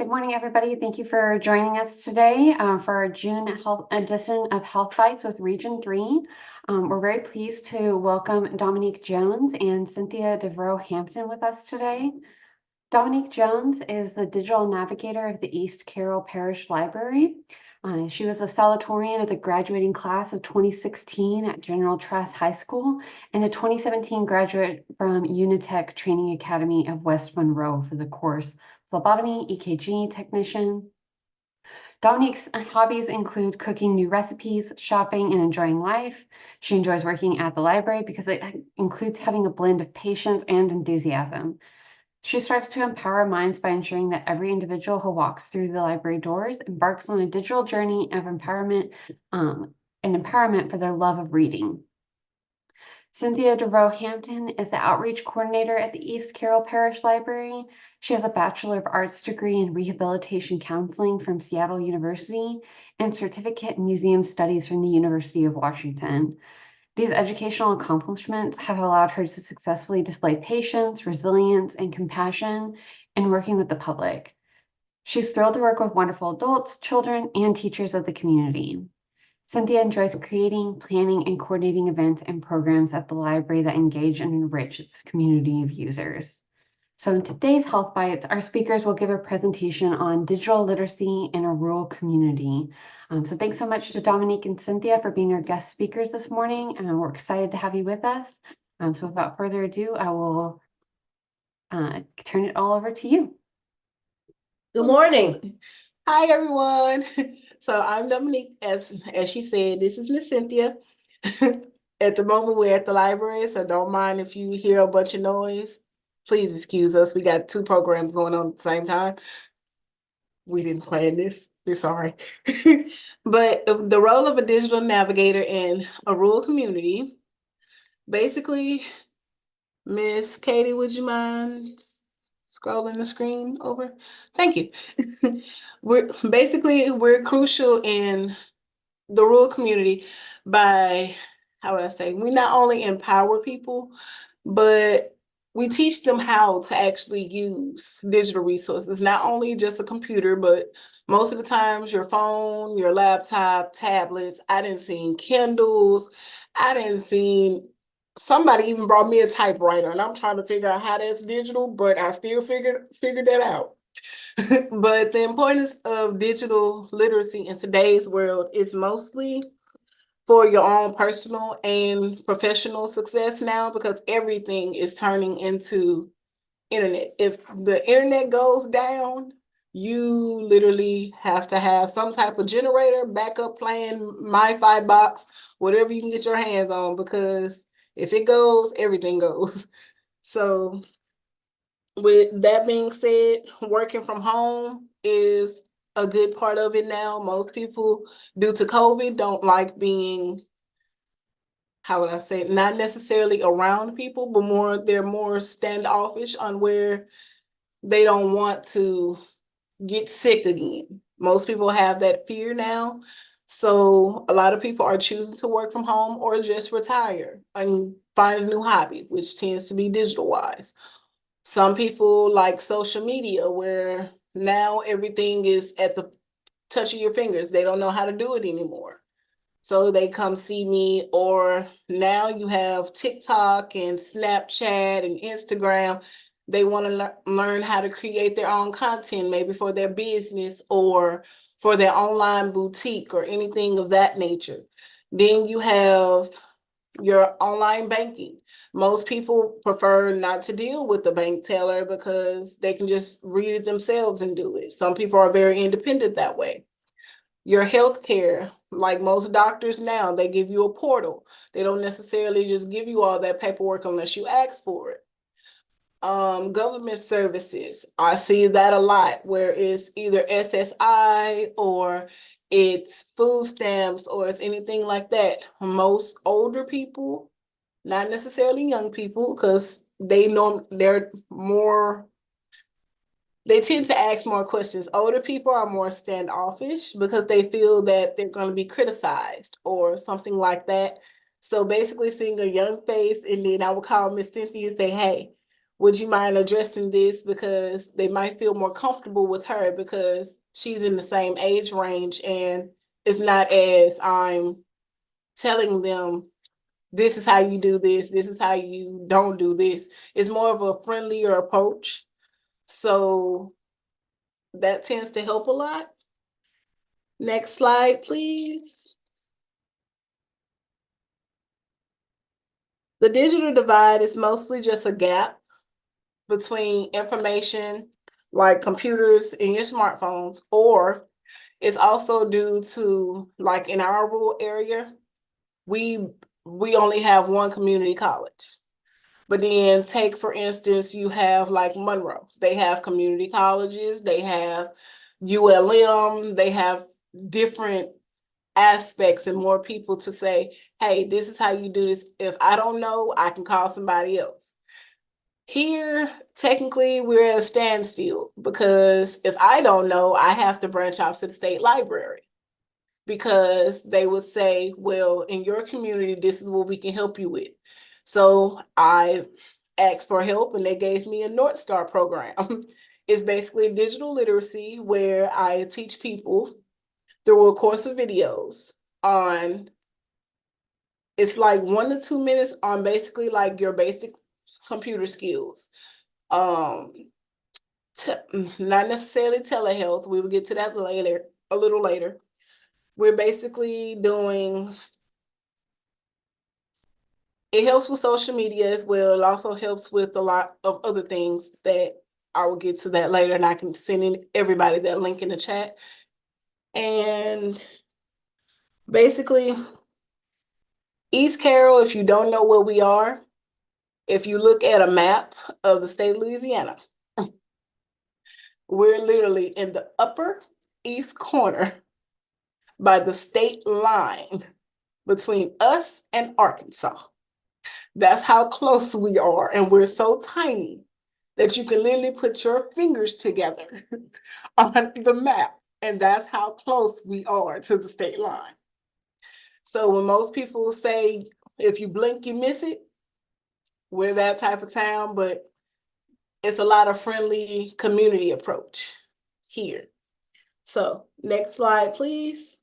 morning, everybody. Thank you for joining us today for our June health edition of Health Bytes with Region 3. We're very pleased to welcome Dominique Jones and Cynthia Devereaux-Hampton with us today. Dominique Jones is the digital navigator of the East Carroll Parish Library. She was the salutatorian of the graduating class of 2016 at General Trask High School and a 2017 graduate from Unitech Training Academy of West Monroe for the course phlebotomy, EKG technician. Dominique's hobbies include cooking new recipes, shopping, and enjoying life. She enjoys working at the library because it includes having a blend of patience and enthusiasm. She strives to empower minds by ensuring that every individual who walks through the library doors embarks on a digital journey of empowerment for their love of reading. Cynthia Devereaux-Hampton is the outreach coordinator at the East Carroll Parish Library. She has a Bachelor of Arts degree in Rehabilitation Counseling from Seattle University and Certificate in Museum Studies from the University of Washington. These educational accomplishments have allowed her to successfully display patience, resilience, and compassion in working with the public. She's thrilled to work with wonderful adults, children, and teachers of the community. Cynthia enjoys creating, planning, and coordinating events and programs at the library that engage and enrich its community of users. So in today's Health Bites, our speakers will give a presentation on digital literacy in a rural community. So thanks so much to Dominique and Cynthia for being our guest speakers this morning, and we're excited to have you with us. So without further ado, I will turn it all over to you. Good morning. Hi, everyone. So I'm Dominique. As she said, this is Miss Cynthia. At the moment, we're at the library, so don't mind if you hear a bunch of noise. Please excuse us. We got two programs going on at the same time. We didn't plan this. We're sorry. But the role of a digital navigator in a rural community, basically, Miss Katie, would you mind scrolling the screen over? Thank you. We're crucial in the rural community by, how would I say, we not only empower people, but we teach them how to actually use digital resources, not only just a computer, but most of the times your phone, your laptop, tablets. I didn't see Kindles. I didn't see somebody even brought me a typewriter, and I'm trying to figure out how that's digital, but I still figured that out. But the importance of digital literacy in today's world is mostly for your own personal and professional success now, because everything is turning into internet. If the internet goes down, you literally have to have some type of generator, backup plan, MiFi box, whatever you can get your hands on, because if it goes, everything goes. So with that being said, working from home is a good part of it now. Most people, due to COVID, don't like being, how would I say, not necessarily around people, but they're more standoffish on where they don't want to get sick again. Most people have that fear now. So a lot of people are choosing to work from home or just retire and find a new hobby, which tends to be digital wise. Some people like social media, where now everything is at the touch of your fingers. They don't know how to do it anymore. So they come see me. Or now you have TikTok and Snapchat and Instagram. They want to learn how to create their own content, maybe for their business or for their online boutique or anything of that nature. Then you have your online banking. Most people prefer not to deal with the bank teller because they can just read it themselves and do it. Some people are very independent that way. Your healthcare, like most doctors now, they give you a portal. They don't necessarily just give you all that paperwork unless you ask for it. Government services, I see that a lot, where it's either SSI or it's food stamps or it's anything like that. Most older people, not necessarily young people, because they tend to ask more questions. Older people are more standoffish because they feel that they're going to be criticized or something like that. So basically seeing a young face, and then I would call Miss Cynthia and say, hey, would you mind addressing this? Because they might feel more comfortable with her because she's in the same age range, and it's not as I'm telling them, this is how you do this is how you don't do this. It's more of a friendlier approach. So that tends to help a lot. Next slide, please. The digital divide is mostly just a gap between information like computers in your smartphones, or it's also due to, like in our rural area, we only have one community college. But then take, for instance, you have like Monroe. They have community colleges, they have ULM, they have different aspects and more people to say, hey, this is how you do this. If I don't know, I can call somebody else. Here, technically, we're at a standstill because if I don't know, I have to branch off to the state library, because they would say, well, in your community, this is what we can help you with. So I asked for help and they gave me a North Star program. It's basically digital literacy where I teach people through a course of videos on, it's like 1 to 2 minutes on basically like your basic computer skills. Um, Not necessarily telehealth. We will get to that later, a little later. We're basically doing, it helps with social media as well. It also helps with a lot of other things that I will get to that later, and I can send in everybody that link in the chat. And basically, East Carroll, if you don't know where we are, if you look at a map of the state of Louisiana, we're literally in the upper east corner by the state line between us and Arkansas. That's how close we are. And we're so tiny that you can literally put your fingers together on the map. And that's how close we are to the state line. So when most people say, if you blink, you miss it, we're that type of town, but it's a lot of friendly community approach here. So next slide, please.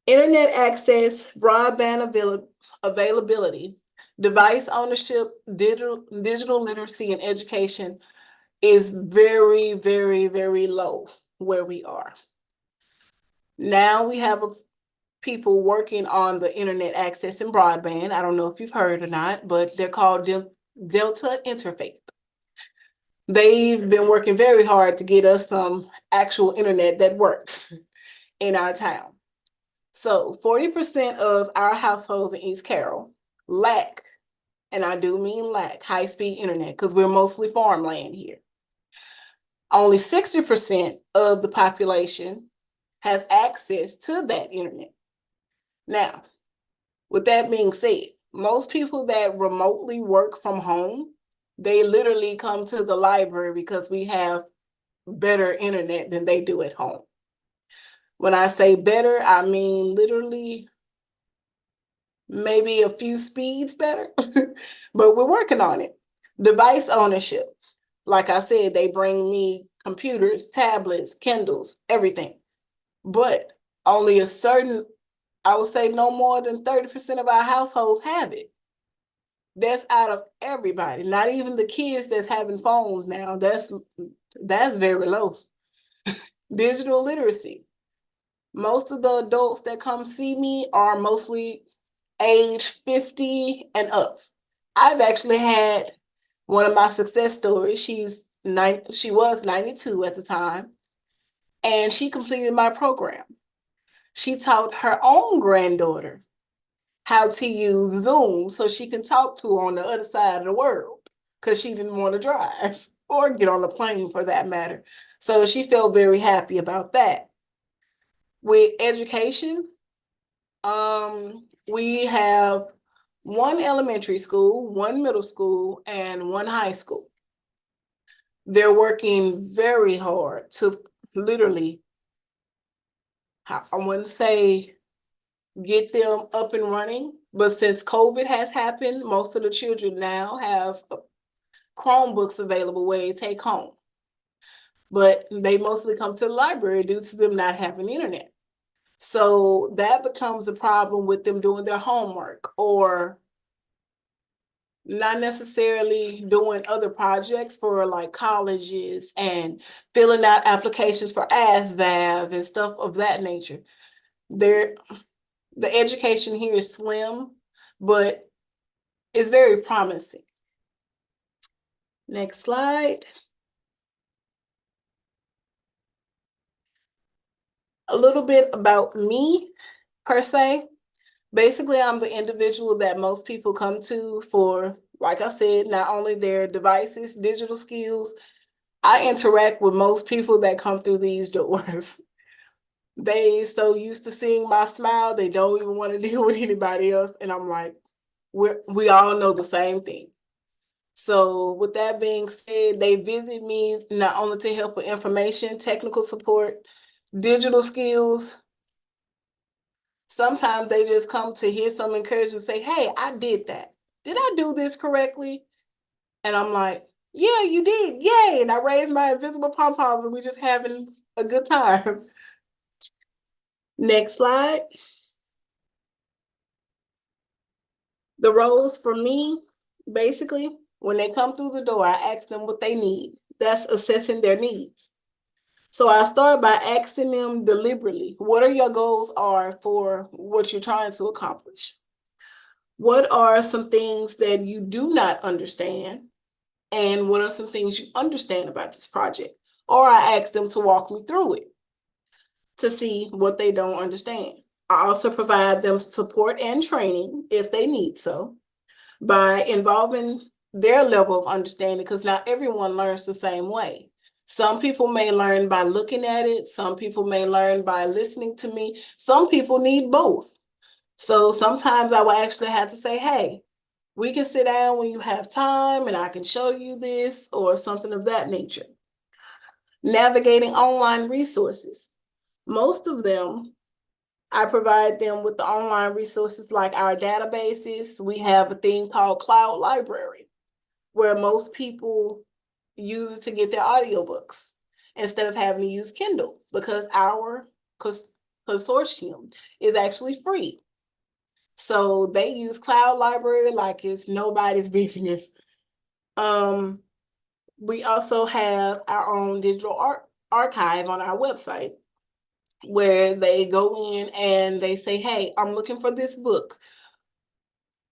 Internet access, broadband availability, device ownership, digital literacy, and education is very, very, very low where we are. Now we have people working on the internet access and broadband. I don't know if you've heard or not, but they're called Delta Interfaith. They've been working very hard to get us some actual internet that works in our town. So 40% of our households in East Carroll lack, and I do mean lack, high-speed internet because we're mostly farmland here. Only 60% of the population has access to that internet. Now, with that being said, most people that remotely work from home, they literally come to the library because we have better internet than they do at home. When I say better, I mean literally maybe a few speeds better, but we're working on it. Device ownership. Like I said, they bring me computers, tablets, Kindles, everything. But only a certain, I would say no more than 30% of our households have it. That's out of everybody, not even the kids that's having phones now. That's very low. Digital literacy. Most of the adults that come see me are mostly age 50 and up. I've actually had one of my success stories. She was 92 at the time, and she completed my program. She taught her own granddaughter how to use Zoom so she can talk to her on the other side of the world because she didn't want to drive or get on a plane for that matter. So she felt very happy about that. With education, we have one elementary school, one middle school, and one high school. They're working very hard to literally, I wouldn't say get them up and running, but since COVID has happened, most of the children now have Chromebooks available where they take home. But they mostly come to the library due to them not having internet. So that becomes a problem with them doing their homework or not necessarily doing other projects for like colleges and filling out applications for ASVAB and stuff of that nature. The education here is slim, but it's very promising. Next slide. A little bit about me per se. Basically, I'm the individual that most people come to for, like I said, not only their devices, digital skills. I interact with most people that come through these doors. They so used to seeing my smile, they don't even want to deal with anybody else. And I'm like, we all know the same thing. So with that being said, they visit me not only to help with information, technical support, digital skills. Sometimes they just come to hear some encouragement, say, hey, I did that. Did I do this correctly? And I'm like, yeah, you did. Yay. And I raise my invisible pom-poms and we just having a good time. Next slide. The roles for me, basically, when they come through the door, I ask them what they need. That's assessing their needs. So I start by asking them deliberately, what are your goals are for what you're trying to accomplish? What are some things that you do not understand? And what are some things you understand about this project? Or I ask them to walk me through it to see what they don't understand. I also provide them support and training if they need so by involving their level of understanding, because not everyone learns the same way. Some people may learn by looking at it. Some people may learn by listening to me. Some people need both. So sometimes I will actually have to say, hey, we can sit down when you have time and I can show you this or something of that nature. Navigating online resources. Most of them, I provide them with the online resources like our databases. We have a thing called Cloud Library, where most people use it to get their audiobooks instead of having to use Kindle, because our consortium is actually free. So they use Cloud Library like it's nobody's business. We also have our own digital archive on our website where they go in and they say, hey, I'm looking for this book.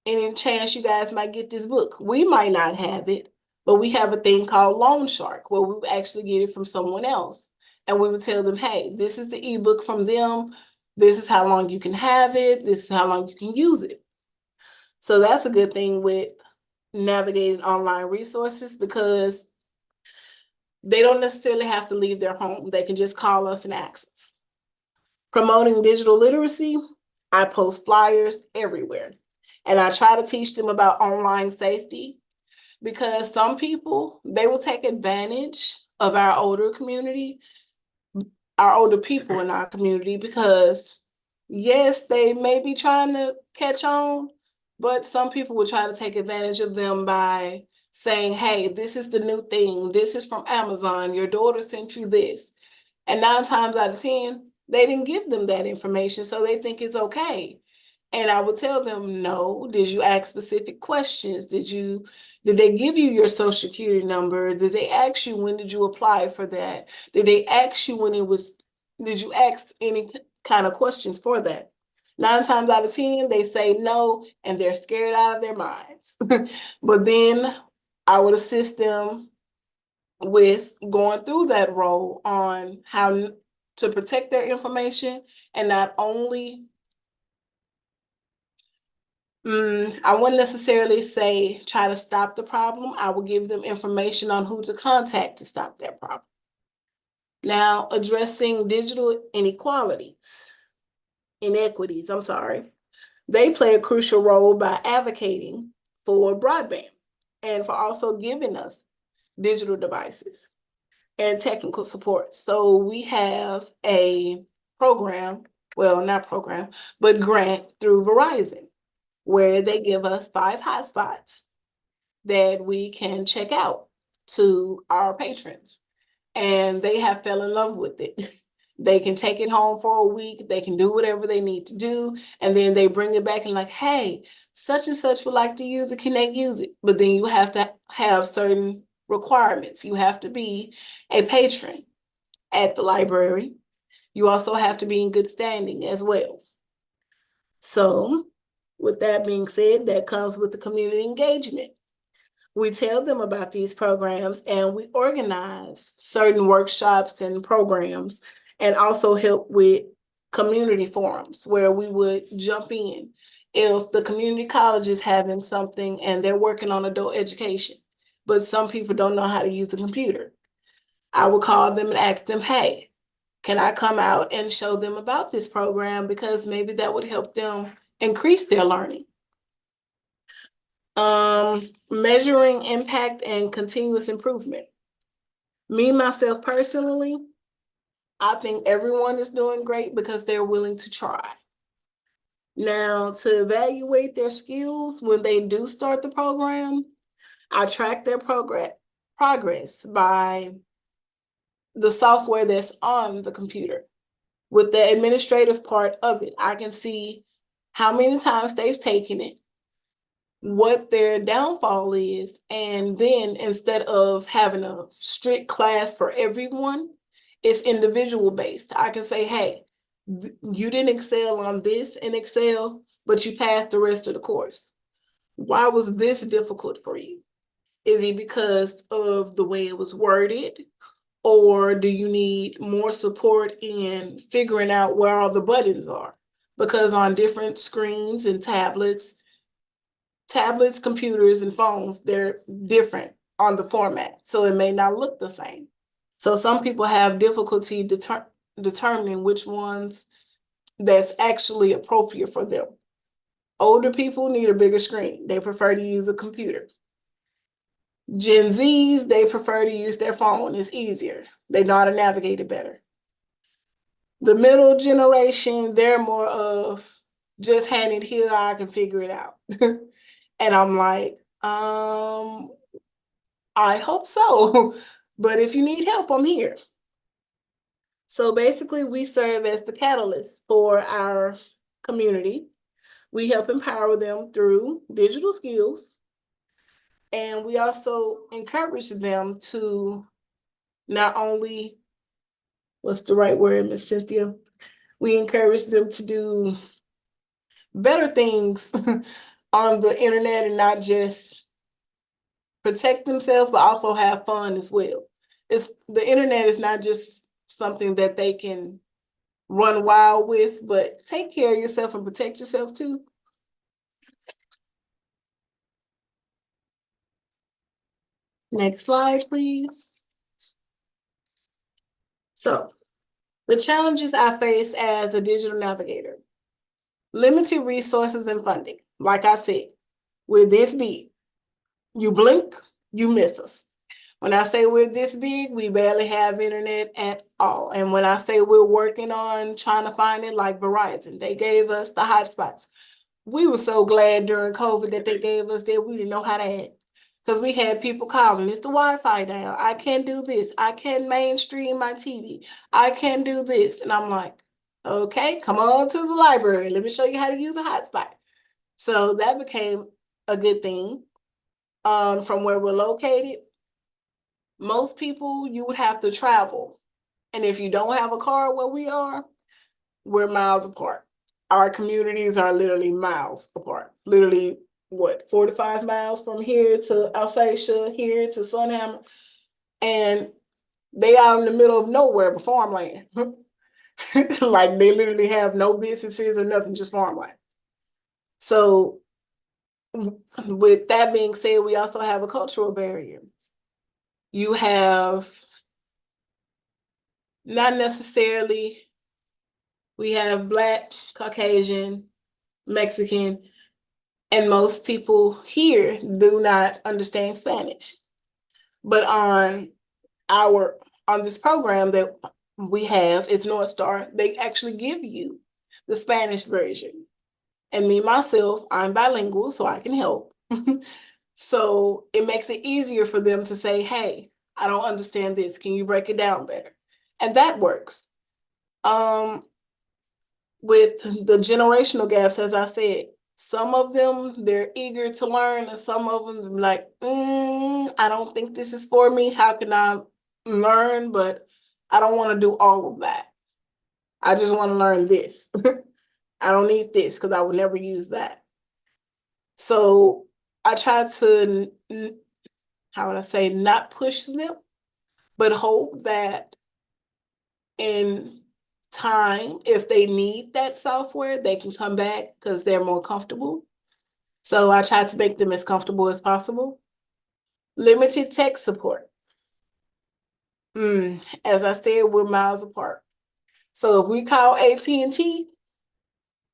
Any chance you guys might get this book? We might not have it, but we have a thing called Loan Shark where we actually get it from someone else. And we would tell them, hey, this is the ebook from them. This is how long you can have it. This is how long you can use it. So that's a good thing with navigating online resources, because they don't necessarily have to leave their home. They can just call us and ask us. Promoting digital literacy, I post flyers everywhere. And I try to teach them about online safety, because some people, they will take advantage of our older community, our older people in our community, because yes, they may be trying to catch on, but some people will try to take advantage of them by saying, hey, this is the new thing. This is from Amazon. Your daughter sent you this. And 9 times out of 10, they didn't give them that information, so they think it's okay. And I would tell them, no, did you ask specific questions? Did they give you your social security number? Did they ask you when did you apply for that? Did they ask you did you ask any kind of questions for that? 9 times out of 10, they say no, and they're scared out of their minds. But then I would assist them with going through that role on how to protect their information, and not only I wouldn't necessarily say try to stop the problem. I will give them information on who to contact to stop that problem. Now, addressing digital inequities, I'm sorry. They play a crucial role by advocating for broadband and for also giving us digital devices and technical support. So we have a program, well, not program, but grant through Verizon, where they give us 5 hotspots. that we can check out to our patrons. And they have fell in love with it. They can take it home for a week. They can do whatever they need to do. And then they bring it back and like, hey, such and such would like to use it. Can they use it? But then you have to have certain requirements. You have to be a patron at the library. You also have to be in good standing as well. So with that being said, that comes with the community engagement. We tell them about these programs and we organize certain workshops and programs and also help with community forums where we would jump in. If the community college is having something and they're working on adult education, but some people don't know how to use a computer, I would call them and ask them, hey, can I come out and show them about this program because maybe that would help them increase their learning. Measuring impact and continuous improvement. Me, myself personally, I think everyone is doing great because they're willing to try. Now, to evaluate their skills when they do start the program, I track their progress by the software that's on the computer. With the administrative part of it, I can see how many times they've taken it, what their downfall is, and then instead of having a strict class for everyone, it's individual based. I can say, hey, you didn't excel on this in Excel, but you passed the rest of the course. Why was this difficult for you? Is it because of the way it was worded? Or do you need more support in figuring out where all the buttons are? Because on different screens and tablets, computers, and phones, they're different on the format. So it may not look the same. So some people have difficulty determining which ones that's actually appropriate for them. Older people need a bigger screen. They prefer to use a computer. Gen Zs, they prefer to use their phone. It's easier. They know how to navigate it better. The middle generation, they're more of just hand it here, I can figure it out. And I'm like, I hope so. But if you need help, I'm here. So basically, we serve as the catalyst for our community. We help empower them through digital skills. And we also encourage them to not only, what's the right word, Miss Cynthia? We encourage them to do better things on the internet and not just protect themselves, but also have fun as well. The internet is not just something that they can run wild with, but take care of yourself and protect yourself too. Next slide, please. So, the challenges I face as a digital navigator. Limited resources and funding. Like I said, we're this big. You blink, you miss us. When I say we're this big, we barely have internet at all. And when I say we're working on trying to find it, like Verizon, they gave us the hotspots. We were so glad during COVID that they gave us that. We didn't know how to add. Because we had people calling, it's the Wi-Fi down. I can't do this. I can't mainstream my TV. I can't do this. And I'm like, okay, come on to the library. Let me show you how to use a hotspot. So that became a good thing. From where we're located, most people, you would have to travel. And if you don't have a car where we are, we're miles apart. Our communities are literally miles apart. Literally, what, 45 miles from here to Alsatia, here to Sunhammer. And they are in the middle of nowhere but farmland. Like they literally have no businesses or nothing, just farmland. So with that being said, we also have a cultural barrier. You have not necessarily, we have Black, Caucasian, Mexican, and most people here do not understand Spanish. But on this program that we have, it's North Star, they actually give you the Spanish version. And me, myself, I'm bilingual, so I can help. So it makes it easier for them to say, hey, I don't understand this. Can you break it down better? And that works. With the generational gaps, as I said, some of them, they're eager to learn, and some of them like, I don't think this is for me. How can I learn? But I don't want to do all of that. I just want to learn this. I don't need this because I would never use that. So I try to, how would I say, not push them, but hope that in time, if they need that software, they can come back because they're more comfortable. So I try to make them as comfortable as possible. Limited tech support. As I said, we're miles apart. So if we call AT&T,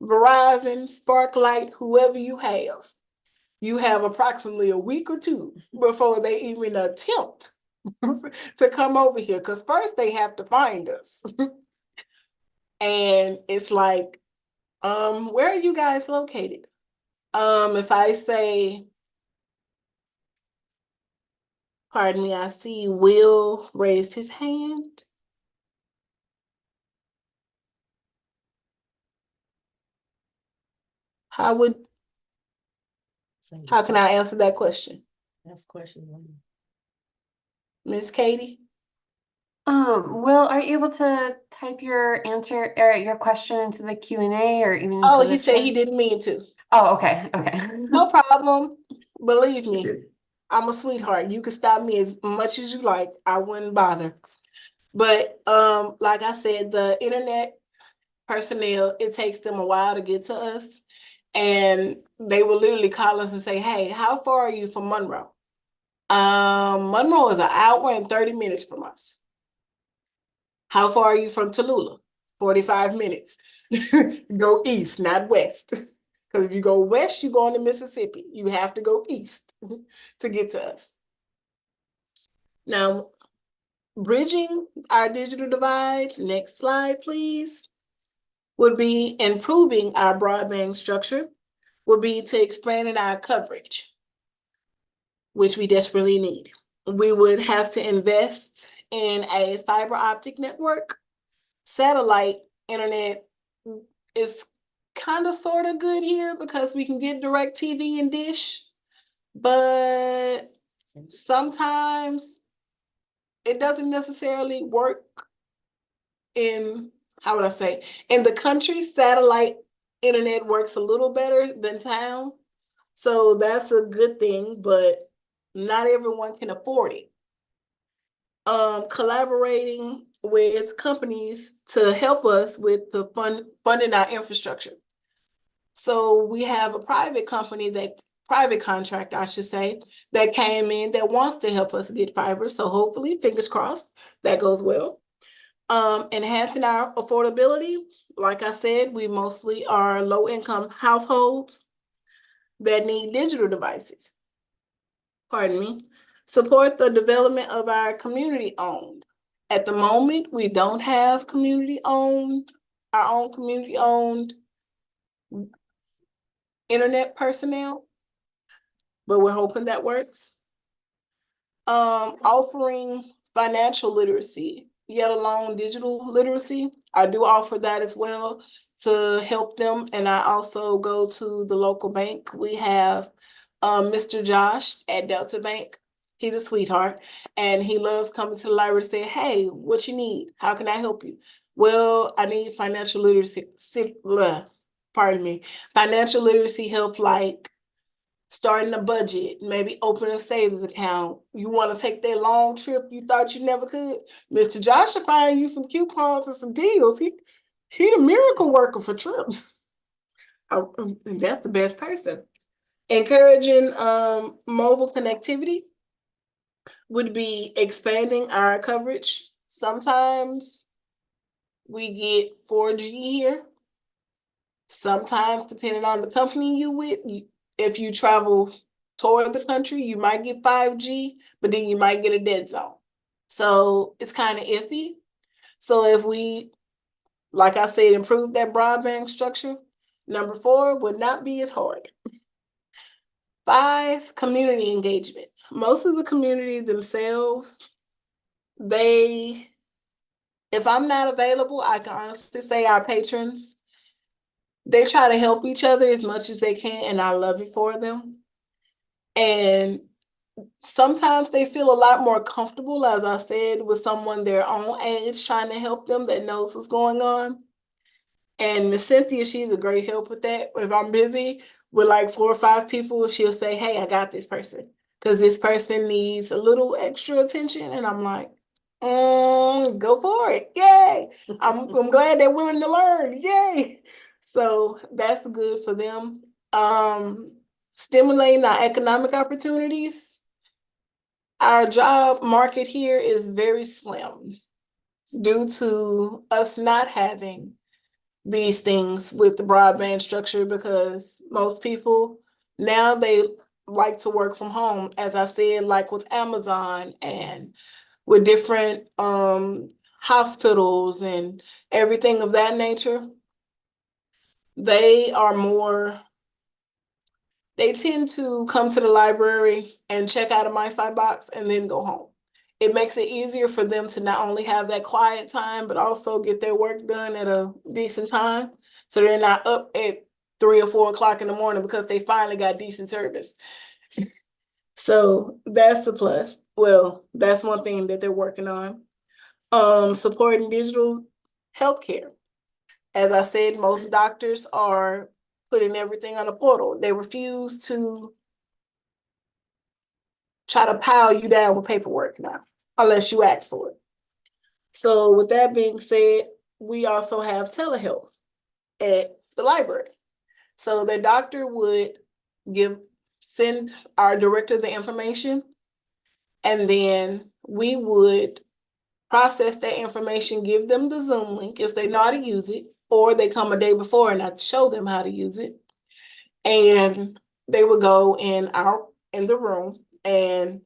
Verizon, Sparklight, whoever you have approximately a week or two before they even attempt to come over here. Because first they have to find us. And it's like, where are you guys located? If I say, pardon me, I see Will raised his hand. How can I answer that question? That's question one. Miss Katie? Will, are you able to type your answer or your question into the Q&A or even into Oh, the he said chat? he didn't mean to. Oh, okay, okay. No problem. Believe me, I'm a sweetheart. You can stop me as much as you like. I wouldn't bother. But like I said, the internet personnel, it takes them a while to get to us. And they will literally call us and say, hey, how far are you from Monroe? Monroe is an hour and 30 minutes from us. How far are you from Tallulah? 45 minutes. Go east, not west. Because if you go west, you go into Mississippi. You have to go east to get to us. Now, bridging our digital divide, next slide, please, would be improving our broadband structure, would be to expanding our coverage, which we desperately need. We would have to invest in a fiber optic network. Satellite internet is kind of sort of good here because we can get DirecTV and Dish, but sometimes it doesn't necessarily work in, how would I say, in the country. Satellite internet works a little better than town, so that's a good thing, but not everyone can afford it. Collaborating with companies to help us with the funding our infrastructure. So we have a private contractor, I should say, that came in that wants to help us get fiber. So hopefully, fingers crossed, that goes well. Enhancing our affordability. Like I said, we mostly are low-income households that need digital devices. Pardon me. Support the development of our community-owned. At the moment, we don't have our own community-owned internet personnel, but we're hoping that works. Offering financial literacy, yet alone digital literacy. I do offer that as well to help them. And I also go to the local bank. We have Mr. Josh at Delta Bank. He's a sweetheart, and he loves coming to the library to say, hey, what you need? How can I help you? Well, I need financial literacy, financial literacy help, like starting a budget, maybe open a savings account. You want to take that long trip you thought you never could? Mr. Josh will find you some coupons and some deals. He the miracle worker for trips. And that's the best person. Encouraging mobile connectivity would be expanding our coverage. Sometimes we get 4G here. Sometimes, depending on the company you with, if you travel toward the country, you might get 5G, but then you might get a dead zone. So it's kind of iffy. So if we, like I said, improve that broadband structure, number 4 would not be as hard. 5, community engagement. Most of the community themselves, if I'm not available, I can honestly say our patrons, they try to help each other as much as they can, and I love it for them. And sometimes they feel a lot more comfortable, as I said, with someone their own age trying to help them that knows what's going on. And Miss Cynthia, she's a great help with that. If I'm busy with like 4 or 5 people, she'll say, hey, I got this person, because this person needs a little extra attention. And I'm like, go for it. Yay. I'm glad they're willing to learn. Yay. So that's good for them. Stimulating our economic opportunities. Our job market here is very slim due to us not having these things with the broadband structure, because most people now, they like to work from home, as I said, like with Amazon and with different hospitals and everything of that nature. They tend to come to the library and check out a MiFi box and then go home. It makes it easier for them to not only have that quiet time, but also get their work done at a decent time. So they're not up at 3 or 4 o'clock in the morning because they finally got decent service. So that's a plus. Well, that's one thing that they're working on. Supporting digital healthcare. As I said, most doctors are putting everything on a portal. They refuse to try to pile you down with paperwork now, unless you ask for it. So with that being said, we also have telehealth at the library. So the doctor would send our director the information, and then we would process that information, give them the Zoom link if they know how to use it, or they come a day before and I show them how to use it. And they would go in the room and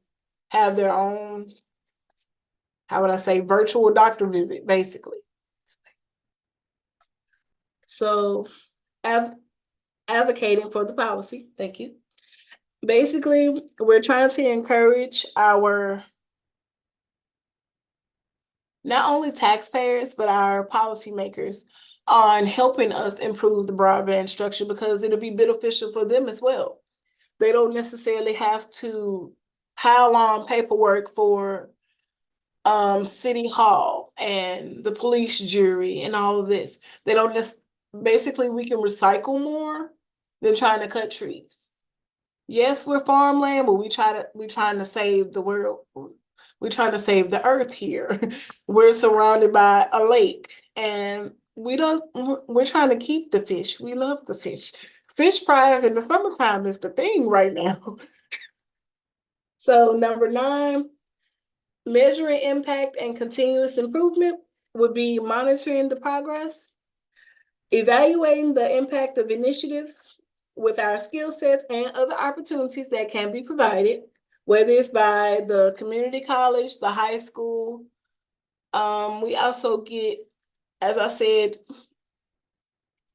have their own, how would I say, virtual doctor visit, basically. So advocating for the policy, thank you. Basically, we're trying to encourage our, not only taxpayers, but our policymakers on helping us improve the broadband structure, because it'll be beneficial for them as well. They don't necessarily have to pile on paperwork for city hall and the police jury and all of this. They don't basically, we can recycle more than trying to cut trees. Yes, we're farmland, but we're trying to save the world. We're trying to save the earth here. We're surrounded by a lake, and we're trying to keep the fish. We love the fish. Fish fries in the summertime is the thing right now. So number 9, measuring impact and continuous improvement would be monitoring the progress, evaluating the impact of initiatives with our skill sets and other opportunities that can be provided, whether it's by the community college, the high school. We also get, as I said,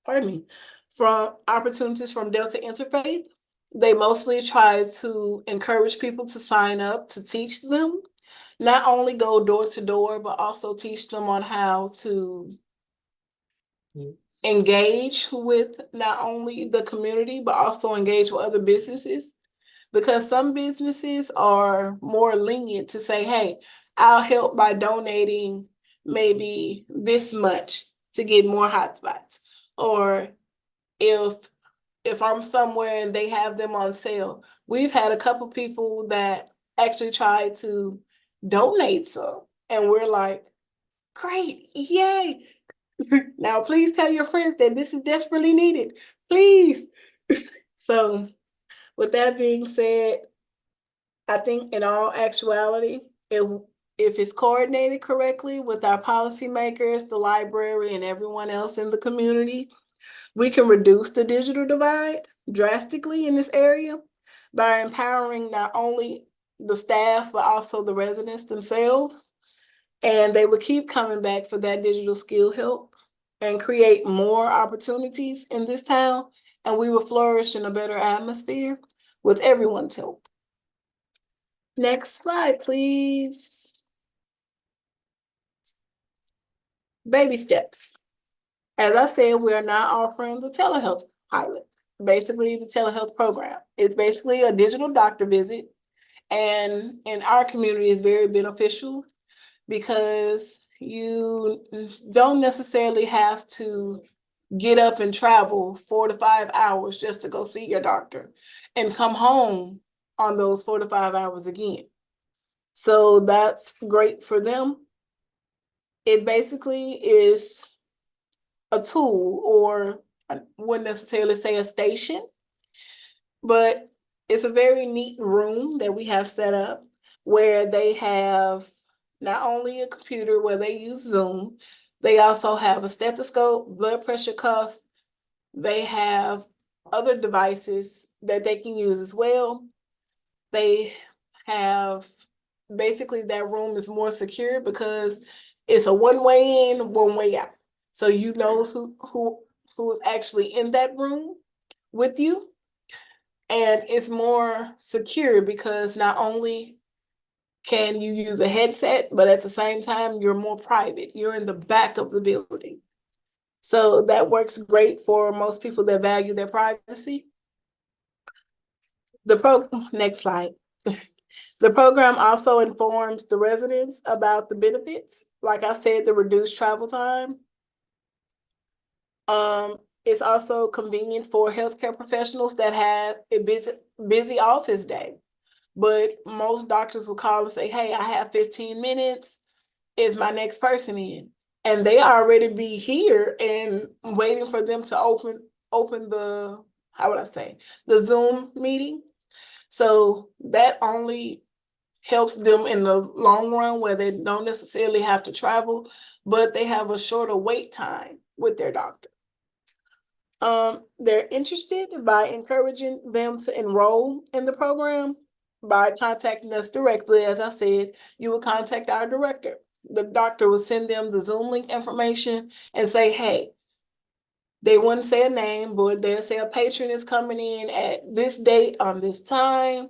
from opportunities from Delta Interfaith. They mostly try to encourage people to sign up to teach them, not only go door to door, but also teach them on how to engage with not only the community, but also engage with other businesses. Because some businesses are more lenient to say, hey, I'll help by donating maybe this much to get more hotspots. Or if I'm somewhere and they have them on sale, we've had a couple people that actually tried to donate some, and we're like, great, yay. Now please tell your friends that this is desperately needed, please. So with that being said, I think in all actuality, if it's coordinated correctly with our policymakers, the library, and everyone else in the community, we can reduce the digital divide drastically in this area by empowering not only the staff, but also the residents themselves. And they would keep coming back for that digital skill help and create more opportunities in this town. And we will flourish in a better atmosphere. with everyone's help. Next slide, please. Baby steps. As I said, we are now offering the telehealth pilot, basically the telehealth program. It's basically a digital doctor visit, and in our community is very beneficial because you don't necessarily have to get up and travel 4 to 5 hours just to go see your doctor and come home on those 4 to 5 hours again. So that's great for them. It basically is a tool, or I wouldn't necessarily say a station, but it's a very neat room that we have set up where they have not only a computer where they use Zoom, they also have a stethoscope, blood pressure cuff. They have other devices that they can use as well. They have basically that room is more secure because it's a one-way in, one-way out. So you know who is actually in that room with you. And it's more secure because not only can you use a headset, but at the same time, you're more private. You're in the back of the building. So that works great for most people that value their privacy. Next slide. The program also informs the residents about the benefits. Like I said, the reduced travel time. It's also convenient for healthcare professionals that have a busy office day. But most doctors will call and say, hey, I have 15 minutes. Is my next person in? And they already be here and waiting for them to open the, how would I say, the Zoom meeting. So that only helps them in the long run where they don't necessarily have to travel, but they have a shorter wait time with their doctor. They're interested by encouraging them to enroll in the program by contacting us directly. As I said, you will contact our director. The doctor will send them the Zoom link information and say, hey, they wouldn't say a name, but they'll say a patron is coming in at this date on this time.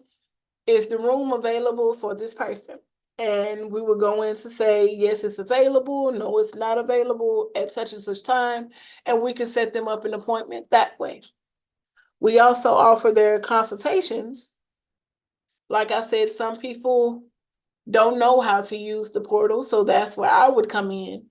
Is the room available for this person? And we would go in to say, yes, it's available. No, it's not available at such and such time. And we can set them up an appointment that way. We also offer their consultations. Like I said, some people don't know how to use the portal. So that's where I would come in.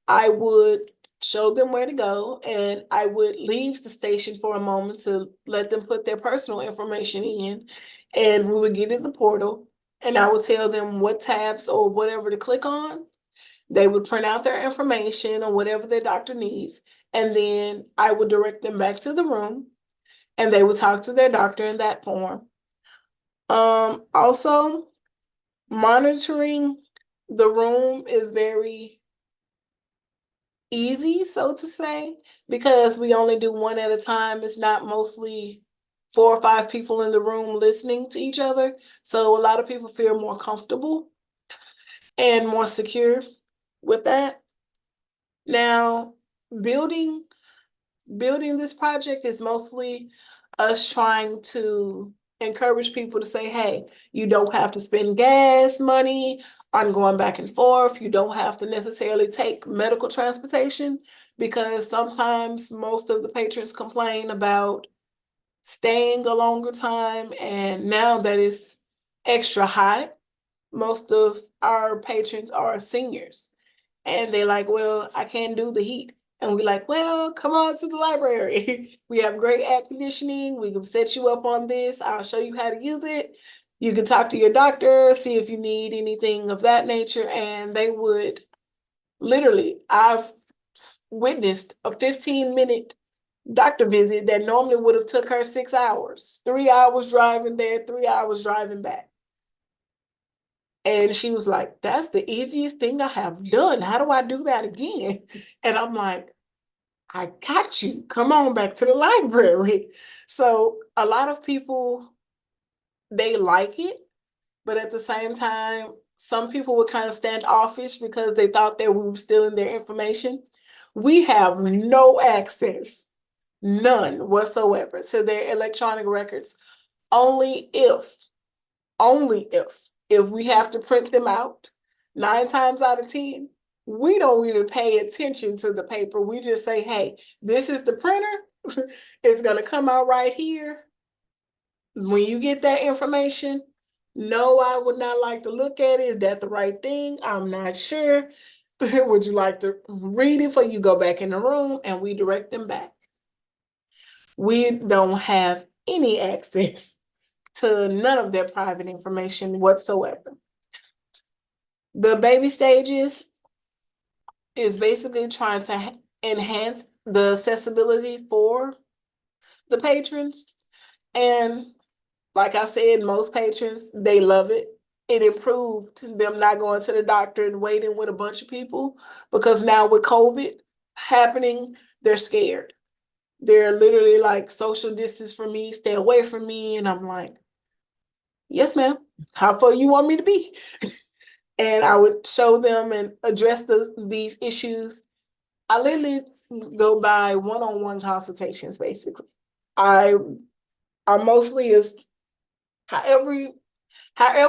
I would show them where to go, and I would leave the station for a moment to let them put their personal information in, and we would get in the portal, and I would tell them what tabs or whatever to click on. They would print out their information or whatever their doctor needs, and then I would direct them back to the room, and they would talk to their doctor in that form. Also, monitoring the room is very easy, so to say, because we only do one at a time. It's not mostly 4 or 5 people in the room listening to each other. So a lot of people feel more comfortable and more secure with that. Now, building this project is mostly us trying to encourage people to say, hey, you don't have to spend gas money on going back and forth. You don't have to necessarily take medical transportation, because sometimes most of the patrons complain about staying a longer time, and now that it's extra hot, most of our patrons are seniors. And they're like, well, I can't do the heat. And we're like, well, come on to the library. We have great air conditioning. We can set you up on this. I'll show you how to use it. You can talk to your doctor, see if you need anything of that nature. And they would literally, I've witnessed a 15-minute doctor visit that normally would have took her 6 hours, 3 hours driving there, 3 hours driving back. And she was like, that's the easiest thing I have done. How do I do that again? And I'm like, I got you. Come on back to the library. So a lot of people, they like it, but at the same time, some people were kind of standoffish because they thought that we were stealing their information. We have no access, none whatsoever, to their electronic records. only if we have to print them out. 9 times out of 10, we don't even pay attention to the paper. We just say, hey, this is the printer. It's going to come out right here. When you get that information, no, I would not like to look at it. Is that the right thing? I'm not sure. Would you like to read it before you go back in the room? And we direct them back. We don't have any access to none of their private information whatsoever. The baby stages is basically trying to enhance the accessibility for the patrons. And like I said, most patrons, they love it. It improved them not going to the doctor and waiting with a bunch of people, because now with COVID happening, they're scared. They're literally like, social distance from me, stay away from me. And I'm like, yes, ma'am. How far you want me to be? And I would show them and address these issues. I literally go by one-on-one consultations, basically. I mostly is however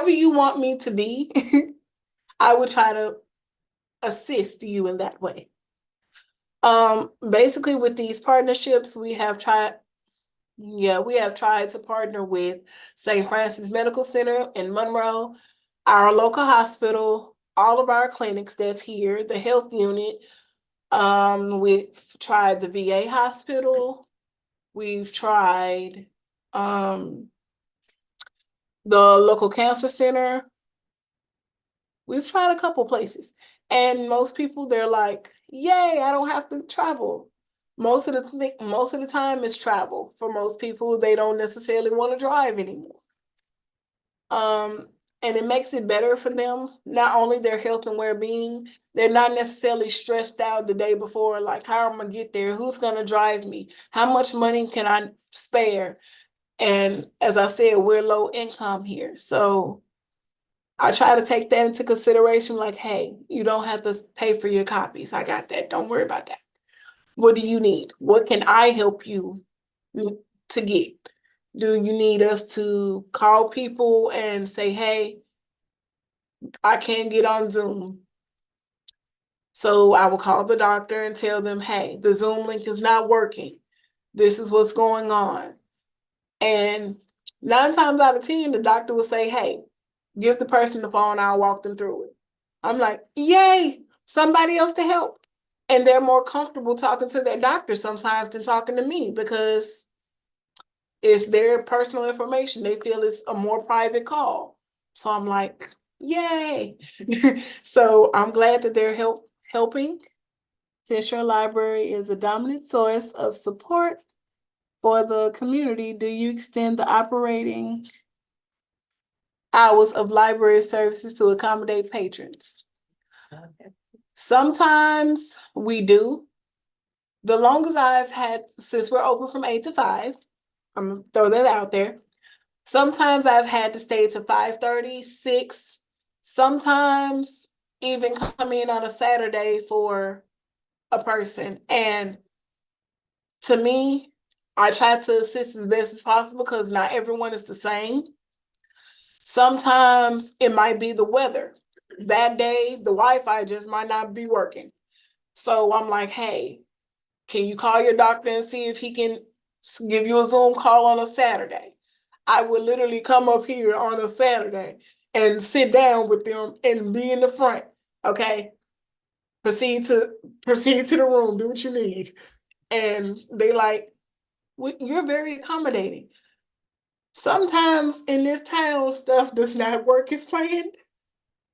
you want me to be, I would try to assist you in that way. Basically with these partnerships, we have tried to partner with St. Francis Medical Center in Monroe, our local hospital, all of our clinics that's here, the health unit. We've tried the VA hospital. We've tried the local cancer center. We've tried a couple places, and most people, they're like, yay, I don't have to travel. Most of the time it's travel. For most people, they don't necessarily want to drive anymore. And it makes it better for them, not only their health and well-being. They're not necessarily stressed out the day before, like, how am I gonna get there? Who's gonna drive me? How much money can I spare? And as I said, we're low income here. So I try to take that into consideration, like, hey, you don't have to pay for your copies. I got that. Don't worry about that. What do you need? What can I help you to get? Do you need us to call people and say, hey, I can't get on Zoom? So I will call the doctor and tell them, hey, the Zoom link is not working. This is what's going on. And 9 times out of 10, the doctor will say, hey, give the person the phone, I'll walk them through it. I'm like, yay, somebody else to help. And they're more comfortable talking to their doctor sometimes than talking to me, because it's their personal information. They feel it's a more private call. So I'm like, yay. So I'm glad that they're helping. Since your library is a dominant source of support for the community, do you extend the operating hours of library services to accommodate patrons? Sometimes we do. The longest I've had, since we're open from 8 to 5, I'm gonna throw that out there. Sometimes I've had to stay to 5:30, 6. Sometimes even come in on a Saturday for a person. And to me, I try to assist as best as possible, because not everyone is the same. Sometimes it might be the weather. That day, the Wi-Fi just might not be working. So I'm like, hey, can you call your doctor and see if he can give you a Zoom call on a Saturday? I would literally come up here on a Saturday and sit down with them and be in the front. Okay, proceed to the room, do what you need. And they like, you're very accommodating. Sometimes in this town, stuff does not work as planned.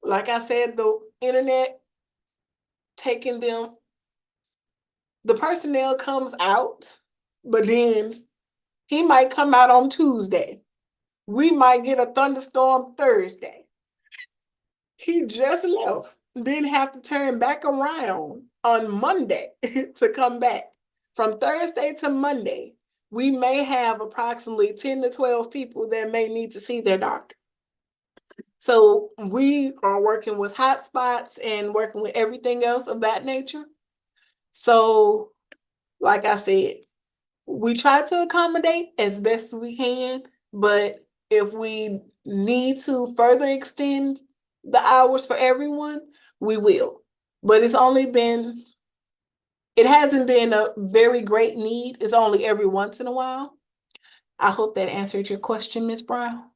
Like I said, the internet taking them, the personnel comes out, but then he might come out on Tuesday. We might get a thunderstorm Thursday. He just left, then have to turn back around on Monday to come back. From Thursday to Monday, we may have approximately 10 to 12 people that may need to see their doctor. So we are working with hotspots and working with everything else of that nature. So, like I said, we try to accommodate as best as we can. But if we need to further extend the hours for everyone, we will. But it hasn't been a very great need. It's only every once in a while. I hope that answered your question, Ms. Brown.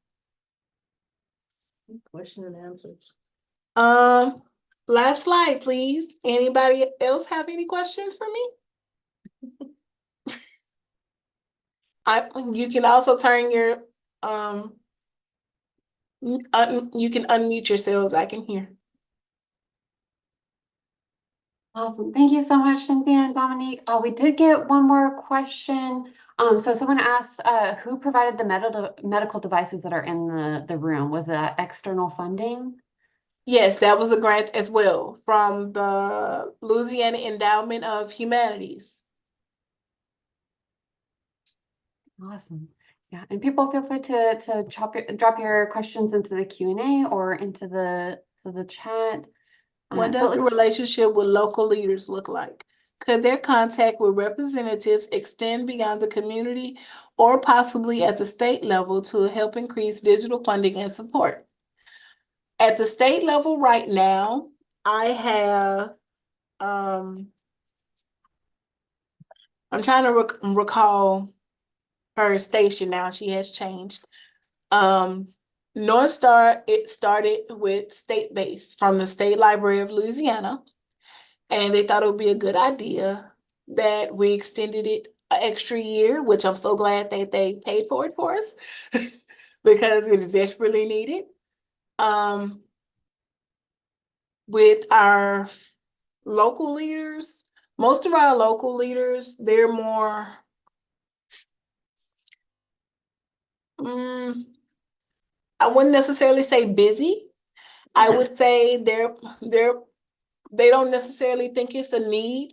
Question and answers. Last slide, please. Anybody else have any questions for me? You can also turn your you can unmute yourselves. I can hear. Awesome. Thank you so much, Cynthia and Dominique. We did get one more question. So someone asked, who provided the medical devices that are in the room? Was that external funding? Yes, that was a grant as well from the Louisiana Endowment of Humanities. Awesome. Yeah, and people feel free to drop your questions into the Q&A or into the chat. What does the relationship with local leaders look like? Could their contact with representatives extend beyond the community or possibly at the state level to help increase digital funding and support? At the state level right now, I have, I'm trying to recall her station now. She has changed. North Star, it started with state-based from the State Library of Louisiana. And they thought it would be a good idea that we extended it an extra year, which I'm so glad that they paid for it for us because it is desperately needed. With our local leaders, most of our local leaders, they're more, I wouldn't necessarily say busy. I would say they don't necessarily think it's a need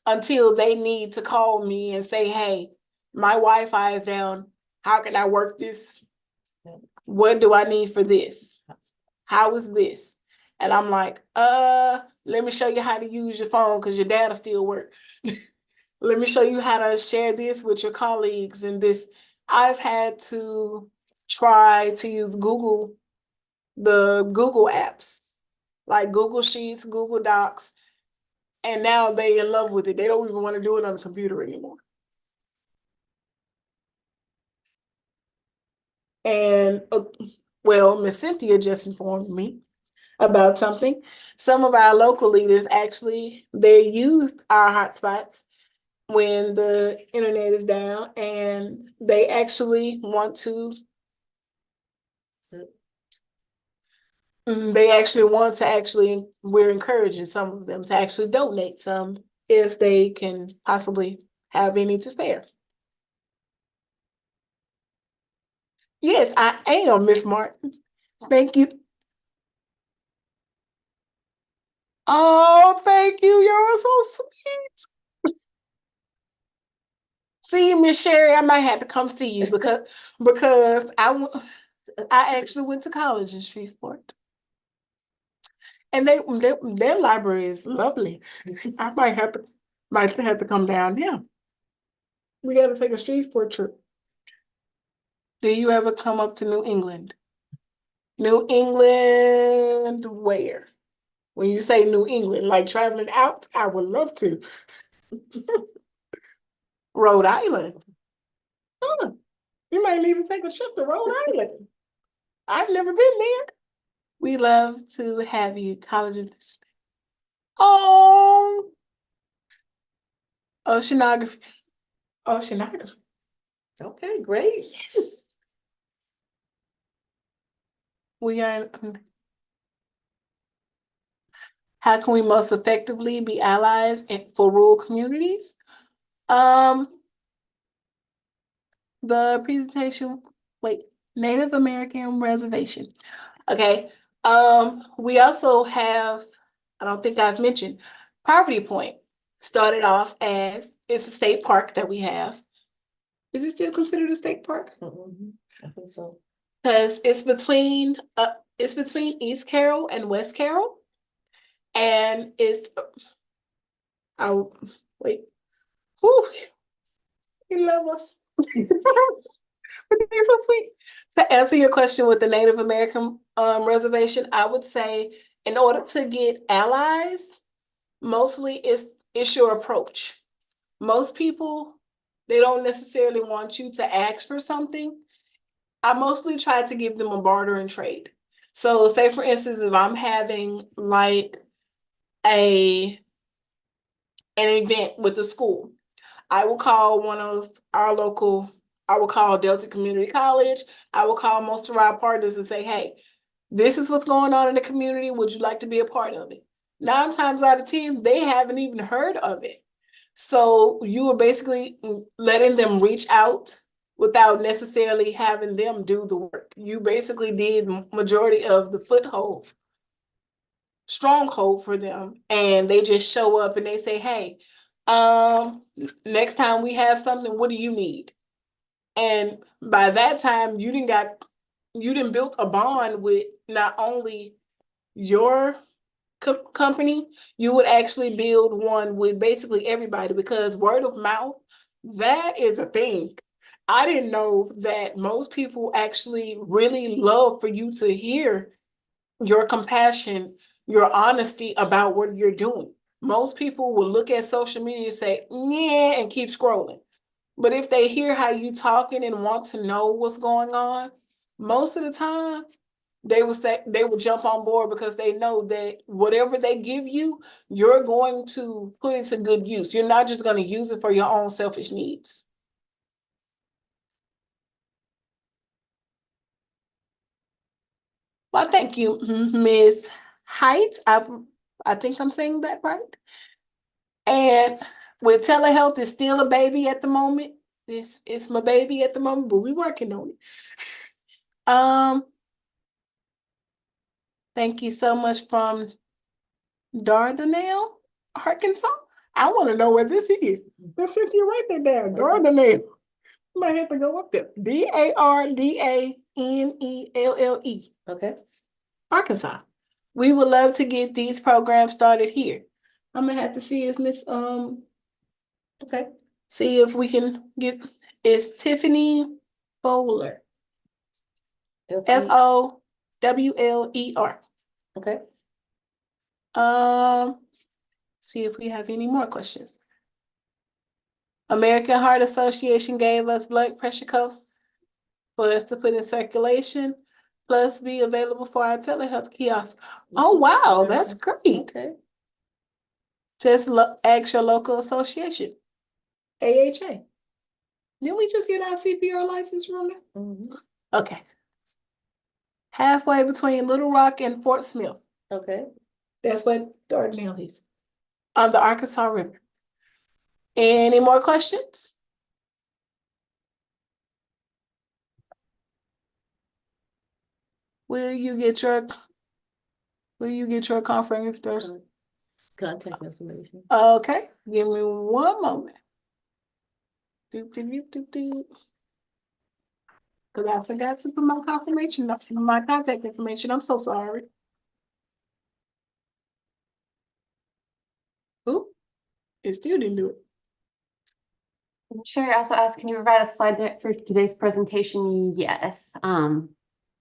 until they need to call me and say, hey, my Wi-Fi is down. How can I work this? What do I need for this? How is this? And I'm like, let me show you how to use your phone because your data still work. Let me show you how to share this with your colleagues and this. I've had to try to use the Google apps, like Google Sheets, Google Docs, and now they in love with it. They don't even want to do it on the computer anymore. And well, Miss Cynthia just informed me about something. Some of our local leaders actually, they used our hotspots when the internet is down, and they actually want to we're encouraging some of them to actually donate some if they can possibly have any to spare. Yes, I am, Miss Martin. Thank you. Oh, thank you. You're so sweet. See, Miss Sherry, I might have to come see you because I actually went to college in Shreveport. And their library is lovely. I might have to come down there. We got to take a Shreveport trip. Do you ever come up to New England? New England, where? When you say New England, like traveling out, I would love to. Rhode Island. Huh. You might need to take a trip to Rhode Island. I've never been there. We love to have you, College of Discipline. Oh, oceanography. Oceanography. Okay, great. Yes. We are. How can we most effectively be allies for rural communities? The presentation, wait, Native American Reservation. Okay. We also have, I don't think I've mentioned, Poverty Point started off as, it's a state park that we have. Is it still considered a state park? I think so. Because it's between East Carroll and West Carroll. And it's, wait, whew, you love us. You're so sweet. To answer your question with the Native American reservation, I would say in order to get allies, mostly it's your approach. Most people, they don't necessarily want you to ask for something. I mostly try to give them a barter and trade. So say for instance, if I'm having like a an event with the school, I will call one of our local, I will call Delta Community College. I will call most of our partners and say, hey, this is what's going on in the community. Would you like to be a part of it? 9 times out of 10, they haven't even heard of it. So you are basically letting them reach out without necessarily having them do the work. You basically did majority of the foothold, stronghold for them, and they just show up and they say, hey, next time we have something, what do you need? And by that time, you didn't build a bond with not only your company, you would actually build one with basically everybody, because word of mouth, that is a thing. I didn't know that most people actually really love for you to hear your compassion, your honesty about what you're doing. Most people will look at social media and say, yeah, and keep scrolling. But if they hear how you talking and want to know what's going on, most of the time they will jump on board, because they know that whatever they give you, you're going to put it to good use. You're not just going to use it for your own selfish needs. Well, thank you, Ms. Height. I think I'm saying that right. And with telehealth, it's still a baby at the moment. It's my baby at the moment, but we're working on it. Thank you so much from Dardanelle, Arkansas. I want to know where this is. Let's Cynthia, write that down. Dardanelle. Might have to go up there. Dardanelle. Okay. Arkansas. We would love to get these programs started here. I'm gonna have to see if Miss Okay. see if we can get, it's Tiffany Bowler. FOWLER. Okay. See if we have any more questions. American Heart Association gave us blood pressure cuffs for us to put in circulation, plus be available for our telehealth kiosk. Oh, wow, that's great. Okay. Just ask your local association, AHA. Didn't we just get our CPR license from there? Mhm. Okay. Halfway between Little Rock and Fort Smith. Okay. That's what Dardanelle is, on the Arkansas River. Any more questions? Will you get your conference? Contact information. Okay, give me one moment. Doop, doop, doop, doop, doop. Cause I forgot to put my confirmation, my contact information. I'm so sorry. Oop, it still didn't do it. Sherry also asked, can you provide a slide deck for today's presentation? Yes.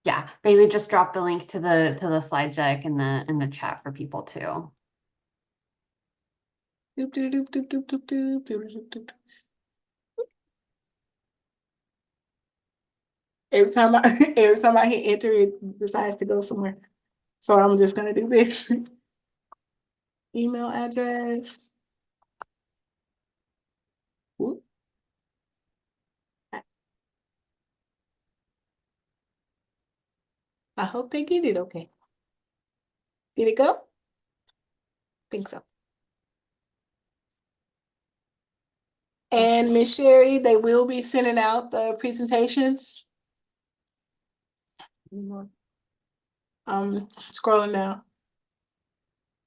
Yeah, Bailey just dropped the link to the slide deck in the chat for people too. Doop, doop, doop, doop, doop, doop, doop, doop, doop, doop. Every time I hit enter, it decides to go somewhere. So I'm just gonna do this. Email address. Whoop. I hope they get it okay. Did it go? Think so. And Miss Sherry, they will be sending out the presentations. Scrolling down.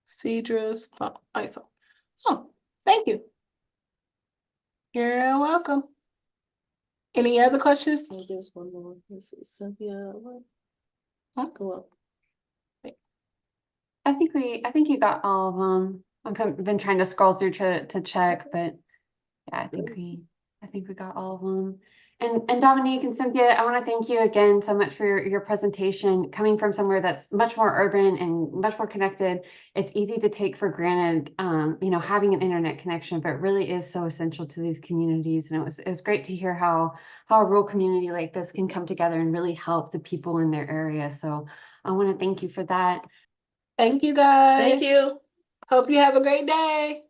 Cedra's iPhone. Oh, thank you. You're welcome. Any other questions? There's one more. This is Cynthia. What? Huh? Go up. I think you got all of them. I've been trying to scroll through to check, but yeah, I think we got all of them. And Dominique and Cynthia, I want to thank you again so much for your presentation. Coming from somewhere that's much more urban and much more connected, it's easy to take for granted, having an internet connection, but it really is so essential to these communities. And it was great to hear how a rural community like this can come together and really help the people in their area. So I want to thank you for that. Thank you, guys. Thank you. Hope you have a great day.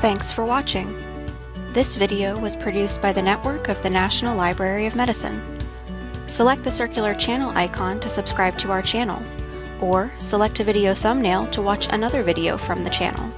Thanks for watching. This video was produced by the network of the National Library of Medicine. Select the circular channel icon to subscribe to our channel, or select a video thumbnail to watch another video from the channel.